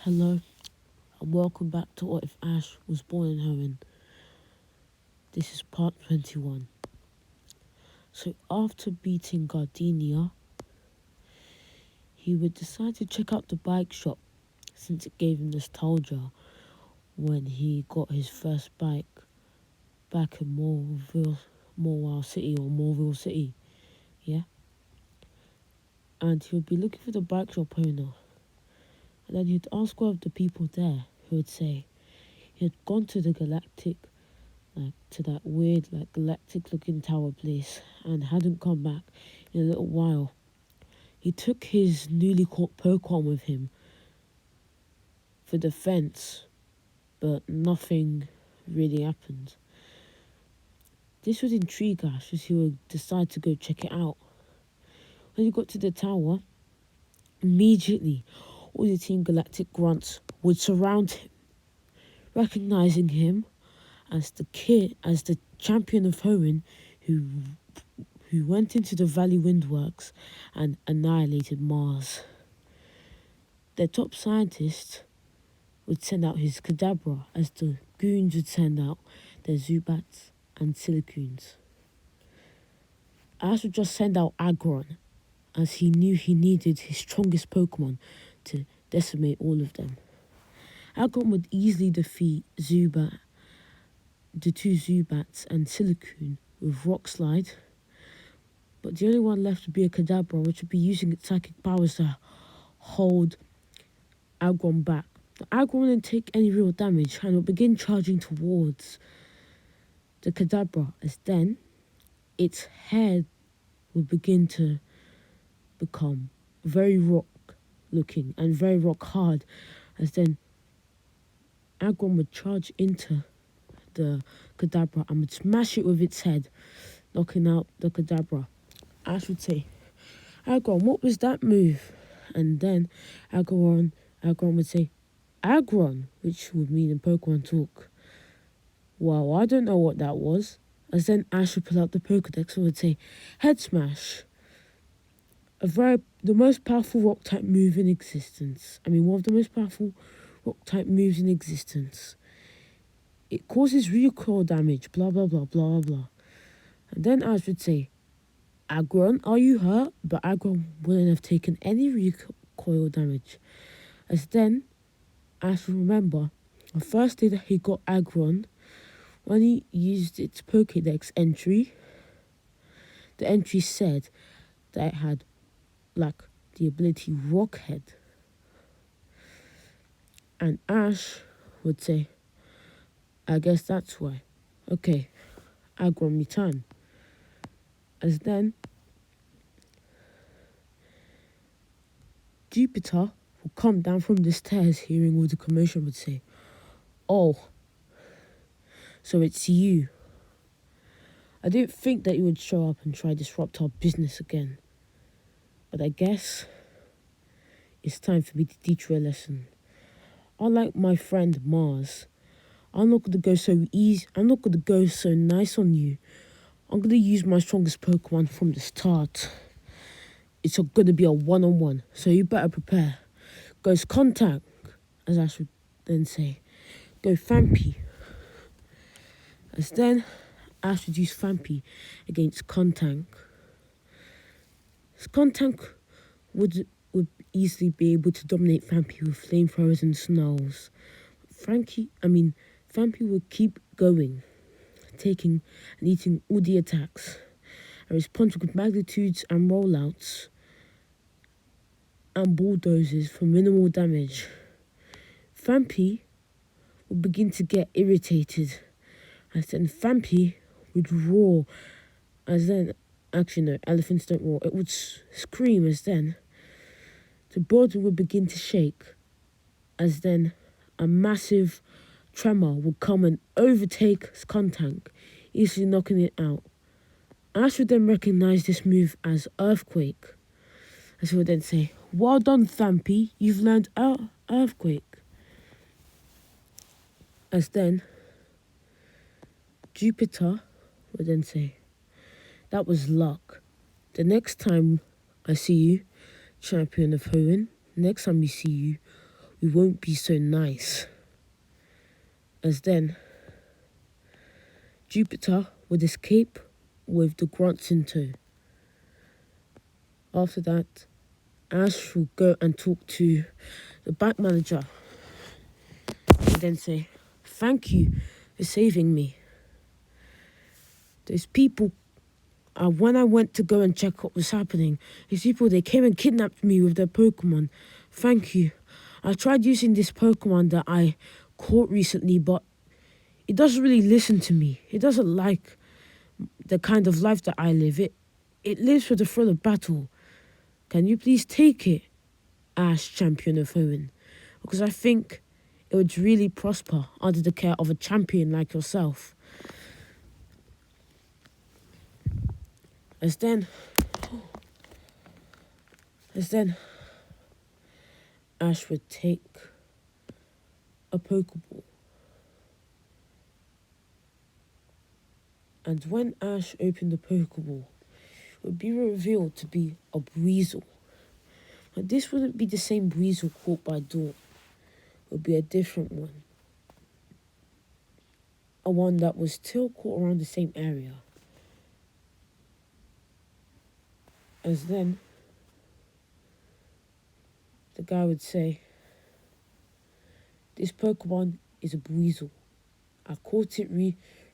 Hello, and welcome back to What If Ash Was Born in Hoenn. This is part 21. So after beating Gardenia, he would decide to check out the bike shop since it gave him nostalgia when he got his first bike back in Morwell City or Morville City, yeah? And he would be looking for the bike shop owner. And then he'd ask one of the people there who would say he had gone to the Galactic, to that weird, galactic looking tower place and hadn't come back in a little while. He took his newly caught Pokemon with him for defense, but nothing really happened. This would intrigue Ash as he would decide to go check it out. When he got to the tower, immediately all the Team Galactic grunts would surround him, recognizing him as the champion of Hoenn who went into the Valley Windworks and annihilated Mars. Their top scientist would send out his Kadabra as the goons would send out their Zubats and Silicoons. Ash would just send out Aggron as he knew he needed his strongest Pokemon to decimate all of them. Aggron would easily defeat the two Zubats and Silicoon with Rock Slide, but the only one left would be a Kadabra, which would be using its psychic powers to hold Aggron back. Aggron wouldn't take any real damage and would begin charging towards the Kadabra, as then its head would begin to become very rock looking and very rock hard, as then Aggron would charge into the Kadabra and would smash it with its head, knocking out the Kadabra. Ash would say, Aggron, what was that move? And then Aggron would say, Aggron, which would mean in Pokemon talk, wow, I don't know what that was. As then Ash would pull out the Pokedex and would say, Head Smash. The most powerful rock type move in existence. One of the most powerful rock type moves in existence. It causes recoil damage, blah, blah, blah, blah, blah. And then Ash would say, Aggron, are you hurt? But Aggron wouldn't have taken any recoil damage. As then, Ash would remember the first day that he got Aggron, when he used its Pokédex entry, the entry said that it had, the ability Rock Head. And Ash would say, I guess that's why. Okay, Aggron, me turn. As then, Jupiter would come down from the stairs, hearing all the commotion, would say, Oh, so it's you. I didn't think that you would show up and try to disrupt our business again. But I guess it's time for me to teach you a lesson. Unlike my friend Mars, I'm not gonna go so easy. I'm not gonna go so nice on you. I'm gonna use my strongest Pokemon from the start. It's gonna be a one-on-one, so you better prepare. Goes Contact, as Ash would then say. Go Fampi. As then, Ash would use Fampi against Contact. Contact would easily be able to dominate Fampi with flamethrowers and snarls. Fampi would keep going, taking and eating all the attacks, and responding with magnitudes and rollouts and bulldozers for minimal damage. Fampi would begin to get irritated, as then Fampi would roar, as then, actually no, elephants don't roar, it would scream, as then the building would begin to shake, as then a massive tremor would come and overtake Skuntank, easily knocking it out. Ash would then recognize this move as Earthquake, as he would then say, Well done, Fampi, you've learned Earthquake. As then, Jupiter would then say, That was luck. The next time I see you, champion of Hoenn, next time we see you, we won't be so nice. As then, Jupiter would escape with the grunts in tow. After that, Ash will go and talk to the bank manager and then say, "Thank you for saving me. Those people, when I went to go and check what was happening, these people, they came and kidnapped me with their Pokemon. Thank you. I tried using this Pokemon that I caught recently, but it doesn't really listen to me. It doesn't like the kind of life that I live. It lives for the thrill of battle. Can you please take it, Ash, champion of Hoenn? Because I think it would really prosper under the care of a champion like yourself." As then, Ash would take a Pokeball. And when Ash opened the Pokeball, it would be revealed to be a Breezel. But this wouldn't be the same Breezel caught by Dawn. It would be a different one. A one that was still caught around the same area. As then, the guy would say, "This Pokemon is a Breezel. I caught it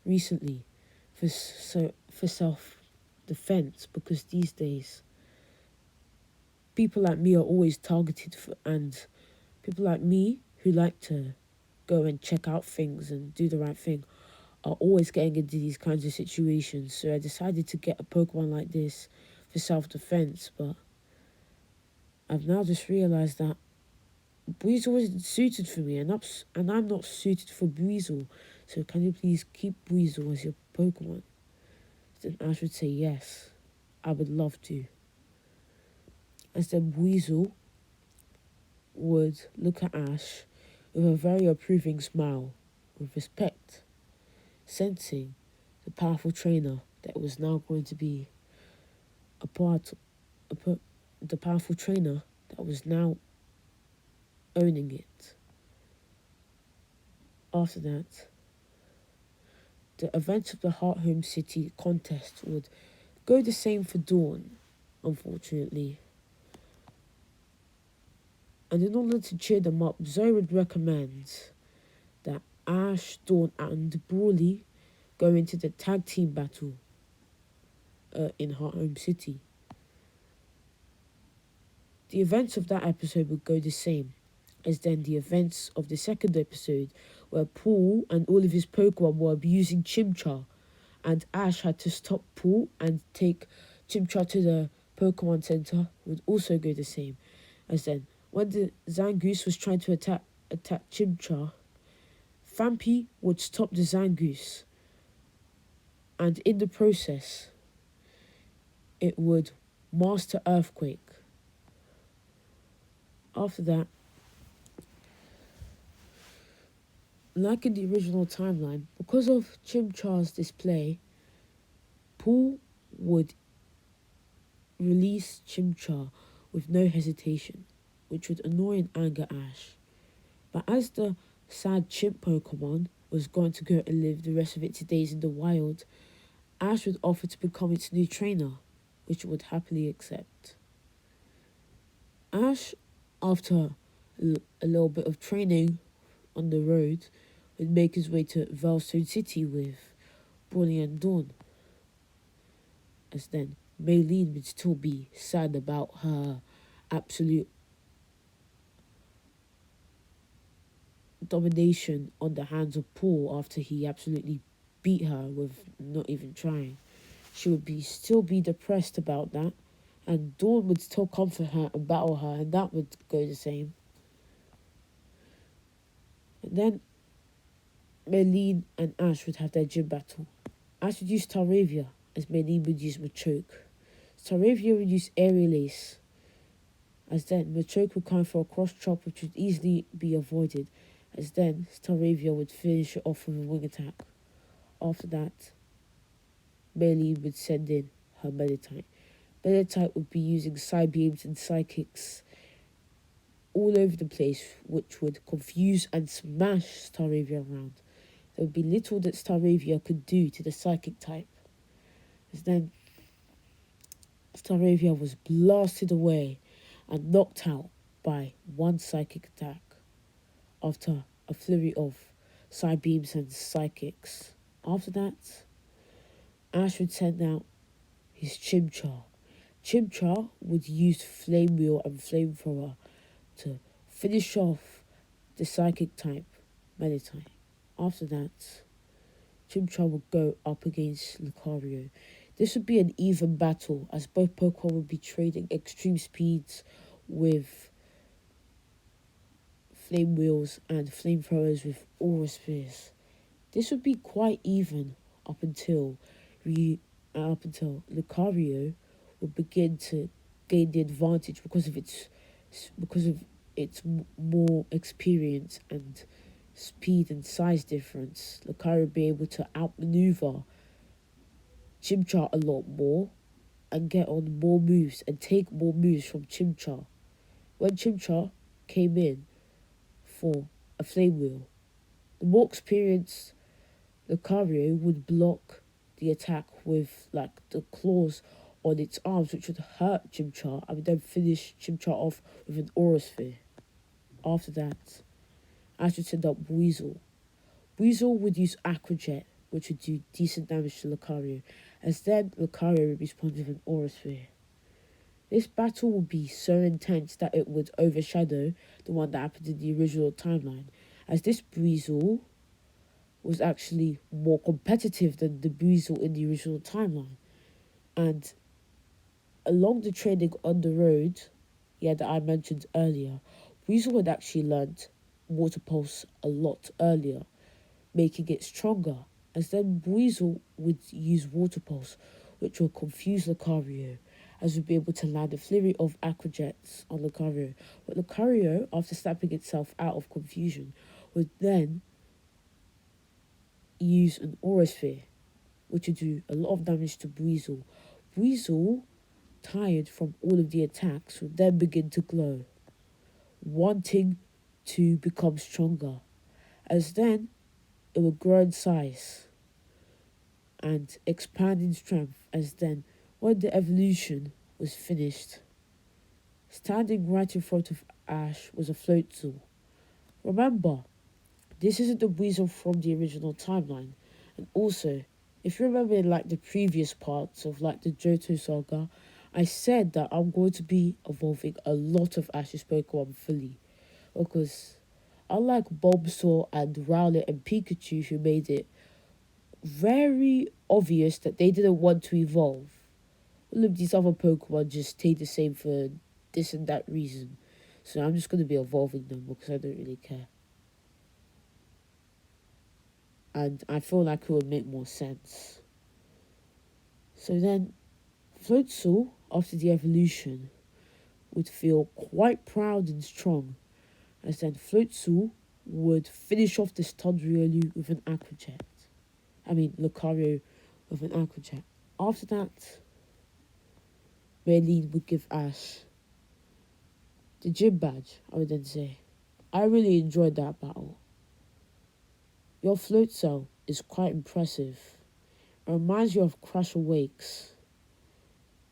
recently for self-defense, because these days people like me are always targeted and people like me who like to go and check out things and do the right thing are always getting into these kinds of situations. So I decided to get a Pokemon like this for self-defense, but I've now just realised that Breezel isn't suited for me, and I'm not suited for Breezel. So can you please keep Breezel as your Pokemon?" Then Ash would say, "Yes, I would love to." As then Breezel would look at Ash with a very approving smile, with respect, sensing the powerful trainer that was now going to be the powerful trainer that was now owning it. After that, the events of the Heart Home City contest would go the same for Dawn, unfortunately. And in order to cheer them up, Zoe would recommend that Ash, Dawn, and Brawly go into the tag team battle in Heart Home City. The events of that episode would go the same as then the events of the second episode, where Paul and all of his Pokemon were abusing Chimchar, and Ash had to stop Paul and take Chimchar to the Pokemon Center, would also go the same as then. When the Zangoose was trying to attack Chimchar, Fampi would stop the Zangoose, and in the process, it would master Earthquake. After that, like in the original timeline, because of Chimchar's display, Paul would release Chimchar with no hesitation, which would annoy and anger Ash. But as the sad chimp Pokemon was going to go and live the rest of its days in the wild, Ash would offer to become its new trainer, which it would happily accept. Ash, after a little bit of training on the road, would make his way to Veilstone City with Brawly and Dawn. As then, Maylene would still be sad about her absolute domination on the hands of Paul after he absolutely beat her with not even trying. She would still be depressed about that, and Dawn would still comfort her and battle her, and that would go the same. And then Maylene and Ash would have their gym battle. Ash would use Staravia, as Maylene would use Machoke. Staravia would use Aerial Ace, as then Machoke would come for a cross chop, which would easily be avoided, as then Staravia would finish it off with a wing attack. After that, Maylene would send in her Meditite. Meditite would be using Psybeams and Psychics all over the place, which would confuse and smash Staravia around. There would be little that Staravia could do to the psychic type. As then Staravia was blasted away and knocked out by one psychic attack after a flurry of Psy Beams and Psychics. After that, Ash would send out his Chimchar. Chimchar would use Flame Wheel and Flamethrower to finish off the Psychic type Meditite. After that, Chimchar would go up against Lucario. This would be an even battle, as both Pokemon would be trading extreme speeds with Flame Wheels and Flamethrowers with Aura Spheres. This would be quite even up until Lucario would begin to gain the advantage because of its more experience and speed and size difference. Lucario would be able to outmaneuver Chimchar a lot more and get on more moves and take more moves from Chimchar. When Chimchar came in for a Flame Wheel, the more experienced Lucario would block the attack with like the claws on its arms, which would hurt Chimchar, and would then finish Chimchar off with an Aura Sphere. After that, Ash would send up Weasel. Weasel would use Aqua Jet, which would do decent damage to Lucario, as then Lucario would respond with an Aura Sphere. This battle would be so intense that it would overshadow the one that happened in the original timeline, as this Weasel was actually more competitive than the Weasel in the original timeline. And along the training on the road, that I mentioned earlier, Weasel had actually learnt Water Pulse a lot earlier, making it stronger, as then Weasel would use Water Pulse, which will confuse Lucario, as would be able to land a flurry of Aqua Jets on Lucario. But Lucario, after snapping itself out of confusion, would then use an Aura Sphere, which would do a lot of damage to Weasel. Weasel, tired from all of the attacks, would then begin to glow, wanting to become stronger, as then it would grow in size and expand in strength, as then when the evolution was finished, standing right in front of Ash was a Floatzel. Remember, this isn't the Weasel from the original timeline, and also, if you remember in like the previous parts of like the Johto saga, I said that I'm going to be evolving a lot of Ash's Pokemon fully, because unlike Bulbasaur and Rowlet and Pikachu, who made it very obvious that they didn't want to evolve, all of these other Pokemon just stayed the same for this and that reason. So I'm just going to be evolving them because I don't really care. And I feel like it would make more sense. So then, Floatzel, after the evolution, would feel quite proud and strong, as then Floatzel would finish off this Tundriolu with an Aqua Jet. Lucario with an Aqua Jet. After that, Maylene would give Ash the gym badge, I would then say. I really enjoyed that battle. Your Floatzel is quite impressive. It reminds you of Crash Awakes.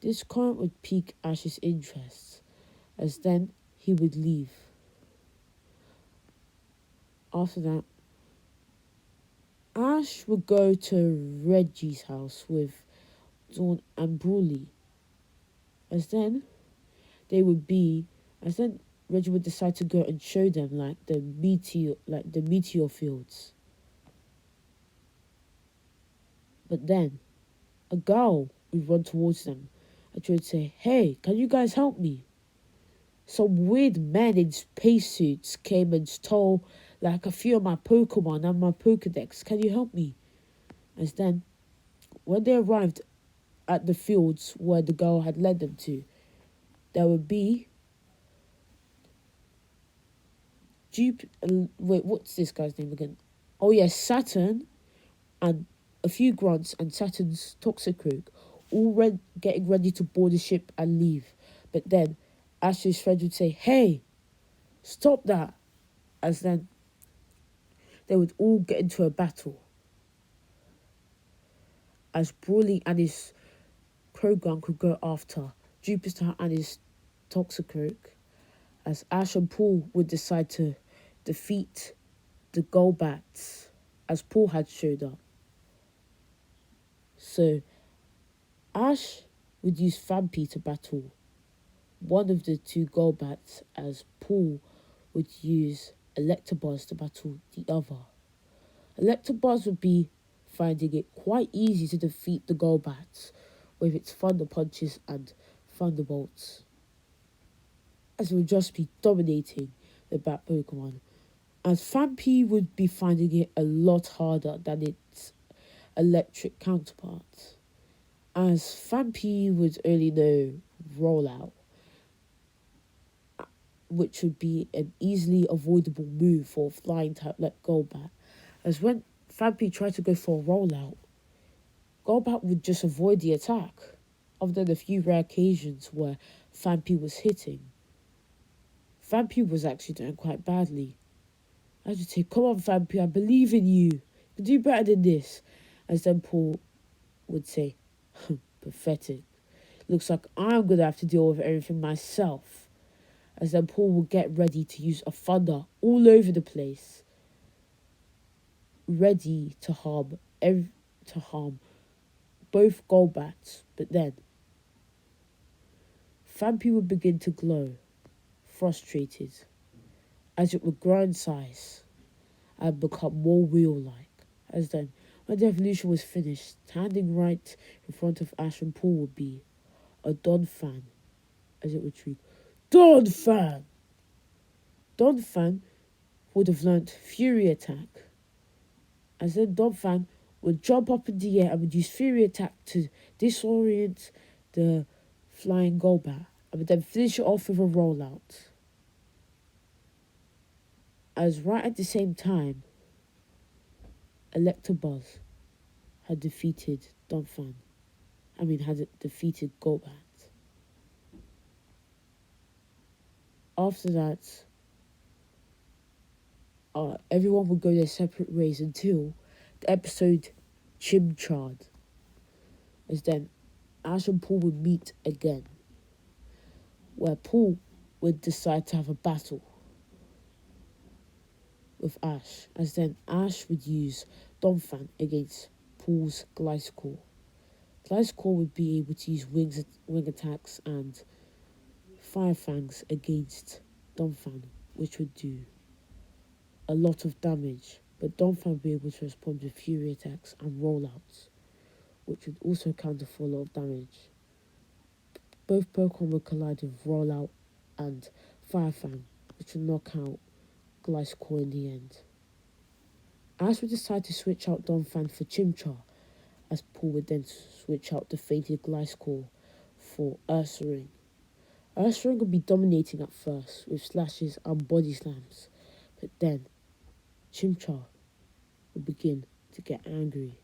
This comment would pique Ash's interest, as then he would leave. After that, Ash would go to Reggie's house with Dawn and Brawly, as then Reggie would decide to go and show them the meteor fields. But then a girl would run towards them and she would say, "Hey, can you guys help me? Some weird men in spacesuits came and stole a few of my Pokemon and my Pokedex. Can you help me?" As then, when they arrived at the fields where the girl had led them to, there would be what's this guy's name again? Oh yes, Saturn and a few grunts and Saturn's Toxicroak all getting ready to board the ship and leave. But then Ash's friend would say, "Hey, Stop that! As then they would all get into a battle. As Brawly and his Krogan could go after Jupiter and his Toxicroak. As Ash and Paul would decide to defeat the Golbats as Paul had showed up. So Ash would use Fampi to battle one of the two Golbats as Paul would use Electabuzz to battle the other. Electabuzz would be finding it quite easy to defeat the Golbats with its Thunder Punches and Thunderbolts, as it would just be dominating the Bat Pokemon. As Fampi would be finding it a lot harder than its electric counterpart, as Fampi would only know Rollout, which would be an easily avoidable move for a flying type like Golbat. As when Fampi tried to go for a Rollout, Golbat would just avoid the attack, other than a few rare occasions where Fampi was hitting. Fampi was actually doing quite badly. I would say, come on Fampi, I believe in you. You can do better than this. As then Paul would say, pathetic. Looks like I'm going to have to deal with everything myself. As then Paul will get ready to use a thunder all over the place, ready to harm both Golbats. But then Fampi would begin to glow, frustrated, as it would grow in size and become more wheel-like. As then, when the evolution was finished, standing right in front of Ash and Paul would be a Donphan, as it would shriek, Donphan! Donphan would have learnt Fury Attack, as then Donphan would jump up in the air and would use Fury Attack to disorient the flying Golbat, and would then finish it off with a Rollout. As right at the same time, Electabuzz had defeated Donphan. Had defeated Golbat. After that, everyone would go their separate ways until the episode Chimchar. As then Ash and Paul would meet again, where Paul would decide to have a battle with Ash, as then Ash would use Donphan against Paul's Gliscor. Gliscor would be able to use wing attacks and Fire Fangs against Donphan, which would do a lot of damage, but Donphan would be able to respond with Fury attacks and Rollouts, which would also counter for a lot of damage. Both Pokemon would collide with Rollout and Fire Fang, which would knock out Gliscor in the end. Ash would decide to switch out Donphan for Chimchar, as Paul would then switch out the fated Gliscor for Ursaring. Ursaring would be dominating at first with slashes and body slams, but then Chimchar would begin to get angry,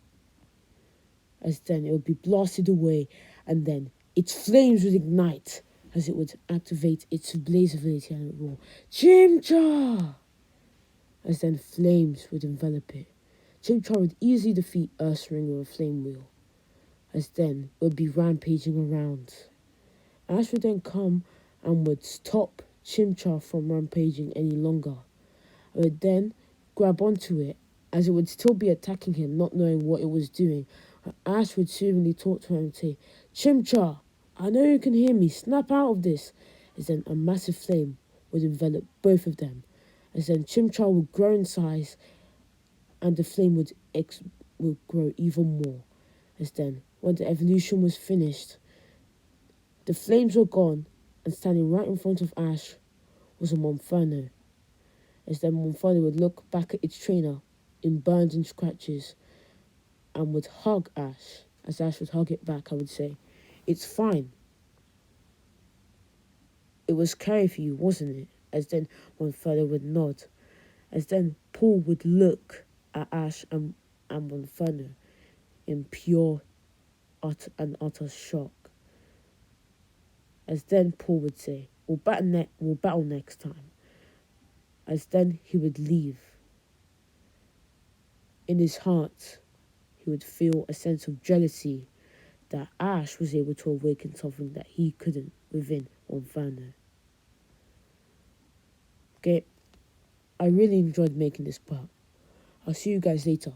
as then it would be blasted away, and then its flames would ignite as it would activate its blaze ability and it would roar, Chimchar! As then flames would envelop it. Chimchar would easily defeat Ursaring with a flame wheel, as then it would be rampaging around. Ash would then come and would stop Chimchar from rampaging any longer. I would then grab onto it, as it would still be attacking him, not knowing what it was doing. Ash would soothingly talk to him and say, Chimchar, I know you can hear me, snap out of this. As then a massive flame would envelop both of them. As then Chimchar would grow in size and the flame would grow even more. As then, when the evolution was finished, the flames were gone, and standing right in front of Ash was a Monferno. As then Monferno would look back at its trainer in burns and scratches and would hug Ash. As Ash would hug it back, I would say, it's fine. It was scary for you, wasn't it? As then Monferno would nod. As then Paul would look at Ash and Monferno in pure utter shock. As then Paul would say, we'll battle next time. as then he would leave. In his heart, he would feel a sense of jealousy that Ash was able to awaken something that he couldn't within Inferno. Okay, I really enjoyed making this part. I'll see you guys later.